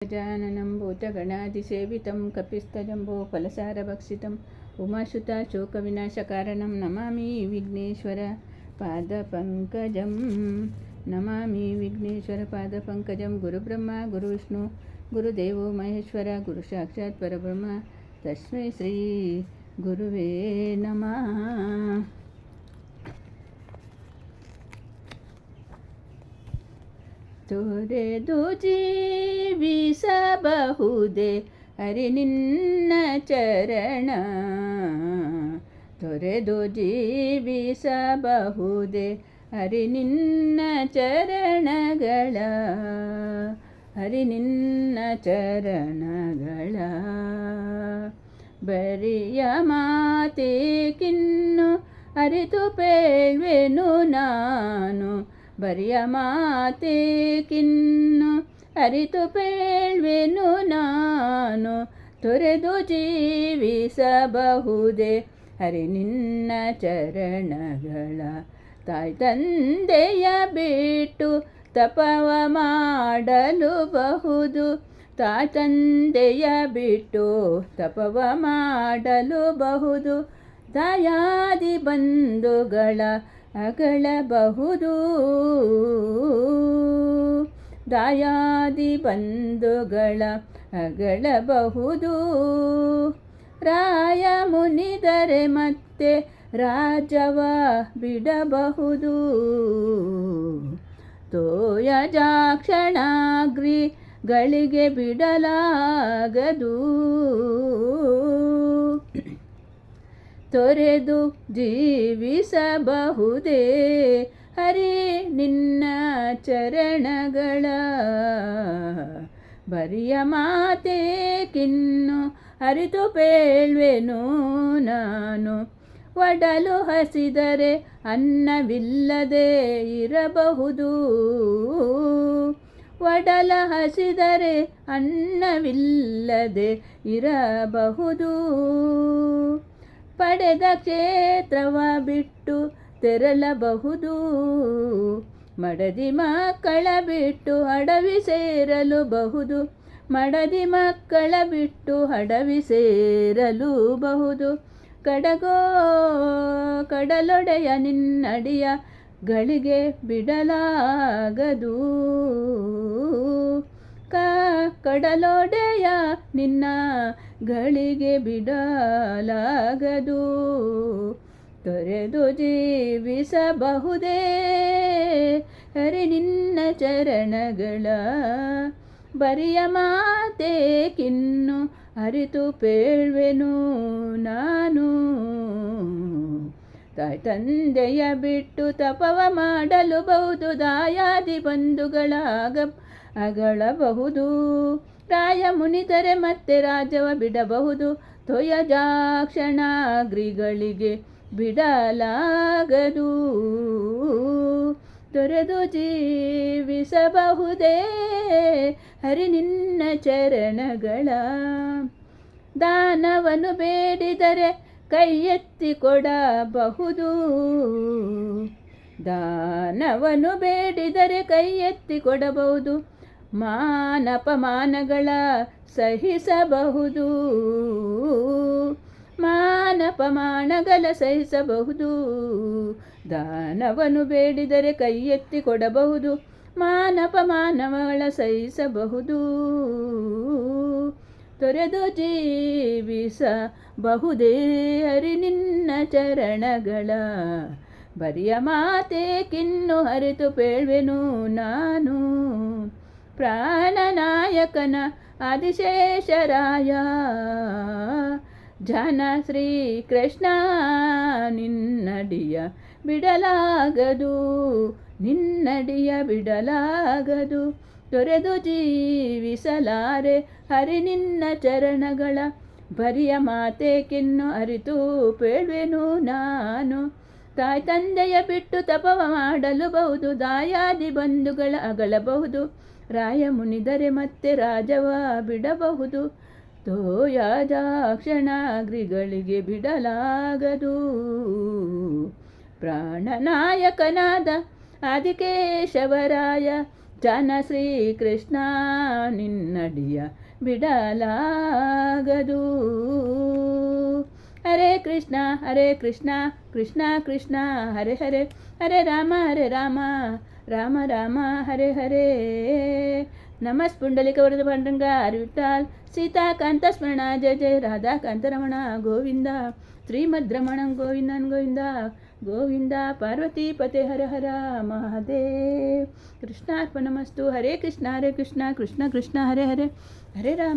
गजाननं भूतगणाधिसेवितं कपिस्तजम्बोफलसारभक्षितम् उमासुतशोकविनाशकारणं नमामि विघ्नेश्वरपादपङ्कजं गुरुब्रह्मा गुरुविष्णु गुरुदेवो महेश्वर गुरुसाक्षात् परब्रह्म तस्मै श्री गुरुवे नमः। ತೊರೆದು ಜೀವಿಸಬಹುದೇ ಹರಿ ನಿನ್ನ ಚರಣ, ತೊರೆದು ಜೀವಿಸಬಹುದೇ ಹರಿ ನಿನ್ನ ಚರಣಗಳ, ಹರಿ ನಿನ್ನ ಚರಣಗಳ. ಬರಿಯ ಮಾತೇಕಿನ್ನು ಅರಿತು ಪೇಳ್ವೆನು ನಾನು, ಬರಿಯ ಮಾತೇಕಿನ್ನು ಅರಿತು ಪೇಳ್ವೆನು ನಾನು, ತೊರೆದು ಜೀವಿಸಬಹುದೇ ಹರಿ ನಿನ್ನ ಚರಣಗಳ. ತಾಯಿ ತಂದೆಯ ಬಿಟ್ಟು ತಪವ ಮಾಡಲು ಬಹುದು, ತಾಯಿ ತಂದೆಯ ಬಿಟ್ಟು ತಪವ ಮಾಡಲು ಬಹುದು, ದಾಯಾದಿ ಬಂಧುಗಳ ಅಗಳಬಹುದು, ದಾಯಾದಿ ಬಂಧುಗಳ ಅಗಳಬಹುದು. ರಾಯ ಮುನಿದರೆ ಮತ್ತೆ ರಾಜವ ಬಿಡಬಹುದು, ತೋಯ ಜಾಕ್ಷಣಾಗ್ರಿಗಳಿಗೆ ಬಿಡಲಾಗದು, ತೊರೆದು ಜೀವಿಸಬಹುದೇ ಹರಿ ನಿನ್ನ ಚರಣಗಳ. ಬರಿಯ ಮಾತೇಕಿನ್ನು ಅರಿತು ಪೇಳ್ವೆನು ನಾನು, ಒಡಲು ಹಸಿದರೆ ಅನ್ನವಿಲ್ಲದೆ ಇರಬಹುದು, ಒಡಲ ಹಸಿದರೆ ಅನ್ನವಿಲ್ಲದೆ ಇರಬಹುದು. ಪಡೆದ ಕ್ಷೇತ್ರವ ಬಿಟ್ಟು ತೆರಳಬಹುದು, ಮಡದಿ ಮಕ್ಕಳ ಬಿಟ್ಟು ಅಡವಿ ಸೇರಲು ಬಹುದು, ಮಡದಿ ಮಕ್ಕಳ ಬಿಟ್ಟು ಅಡವಿ ಸೇರಲು ಬಹುದು. ಕಡಲೊಡೆಯ ನಿನ್ನಡಿಯ ಗಳಿಗೆ ಬಿಡಲಾಗದು, ಕಡಲೊಡೆಯ ನಿನ್ನ ಗಳಿಗೆ ಬಿಡಲಾಗದು, ತೊರೆದು ಜೀವಿಸಬಹುದೇ ಹರಿ ನಿನ್ನ ಚರಣಗಳ. ಬರಿಯ ಮಾತೇಕಿನ್ನು ಅರಿತು ಪೇಳ್ವೆನು ನಾನು, ತಾಯಿ ತಂದೆಯ ಬಿಟ್ಟು ತಪವ ಮಾಡಲು ಬಹುದು, ದಾಯಾದಿ ಬಂಧುಗಳ ಅಗಳಬಹುದು. ರಾಯ ಮುನಿದರೆ ಮತ್ತೆ ರಾಜವ ಬಿಡಬಹುದು, ತೊಯ ಜಾಕ್ಷಣಾಗ್ರಿಗಳಿಗೆ ಬಿಡಲಾಗದು, ತೊರೆದು ಜೀವಿಸಬಹುದೇ ಹರಿ ನಿನ್ನ ಚರಣಗಳ. ದಾನವನ್ನು ಬೇಡಿದರೆ ಕೈ ಎತ್ತಿ ಕೊಡಬಹುದು, ದಾನವನ್ನು ಬೇಡಿದರೆ ಕೈ ಎತ್ತಿ ಕೊಡಬಹುದು, ಮಾನಪಮಾನಗಳ ಸಹಿಸಬಹುದು, ಮಾನಪಮಾನಗಳ ಸಹಿಸಬಹುದು. ದಾನವನ್ನು ಬೇಡಿದರೆ ಕೈ ಎತ್ತಿ ಕೊಡಬಹುದು, ಮಾನಪಮಾನಗಳ ಸಹಿಸಬಹುದು, ತೊರೆದು ಜೀವಿಸಬಹುದೇ ಹರಿ ನಿನ್ನ ಚರಣಗಳ. ಬರಿಯ ಮಾತೇಕಿನ್ನು ಅರಿತು ಪೇಳ್ವೆನು ನಾನು, ಪ್ರಾಣನಾಯಕನ ಆದಿಶೇಷರಾಯ ಜನ ಶ್ರೀಕೃಷ್ಣ ನಿನ್ನಡಿಯ ಬಿಡಲಾಗದು, ನಿನ್ನಡಿಯ ಬಿಡಲಾಗದು, ತೊರೆದು ಜೀವಿಸಲಾರೆ ಹರಿ ನಿನ್ನ ಚರಣಗಳ. ಬರಿಯ ಮಾತೇಕಿನ್ನು ಅರಿತು ಪೇಳ್ವೆನು ನಾನು, ತಾಯಿ ತಂದೆಯ ಬಿಟ್ಟು ತಪವ ಮಾಡಲು ಬಹುದು, ದಾಯಾದಿ ಬಂಧುಗಳ ಅಗಳಬಹುದು. ರಾಯ ಮುನಿದರೆ ಮತ್ತೆ ರಾಜವ ಬಿಡಬಹುದು, ತೋಯ ಜಾಕ್ಷಣಾಗ್ರಿಗಳಿಗೆ ಬಿಡಲಾಗದು. ಪ್ರಾಣನಾಯಕನಾದ ಆದಿಕೇಶವರಾಯ ಜಾನ ಶ್ರೀ ಕೃಷ್ಣ ನಿನ್ನಡಿಯ ಬಿಡಲಾಗದು. ಹರೇ ಕೃಷ್ಣ ಕೃಷ್ಣ ಕೃಷ್ಣ ಹರೆ ಹರೆ, ಹರೆ ರಾಮ ರಾಮ ರಾಮ ಹರೆ ಹರೆ. ನಮಸ್ ಪುಂಡಲಿಕ ವರದ ಪಾಂಡುರಂಗ ಹರಿ ವಿಠ್ಠಲ್. ಸೀತಾಕಾಂತ ಸ್ಮರಣ ಜಯ ಜಯ ರಾಧಾಕಾಂತ ರಮಣ ಗೋವಿಂದ. ಶ್ರೀಮದ್ರಮಣಂ ಗೋವಿಂದನ್ ಗೋವಿಂದ ಗೋವಿಂದ. ಪಾರ್ವತಿ ಪತೆ ಹರ ಹರ ಮಹಾದೇವ್. ಕೃಷ್ಣಾರ್ಪಣಮಸ್ತು. ಹರೇ ಕೃಷ್ಣ ಕೃಷ್ಣ ಕೃಷ್ಣ ಹರೆ ಹರೆ, ಹರೆ ರಾಮ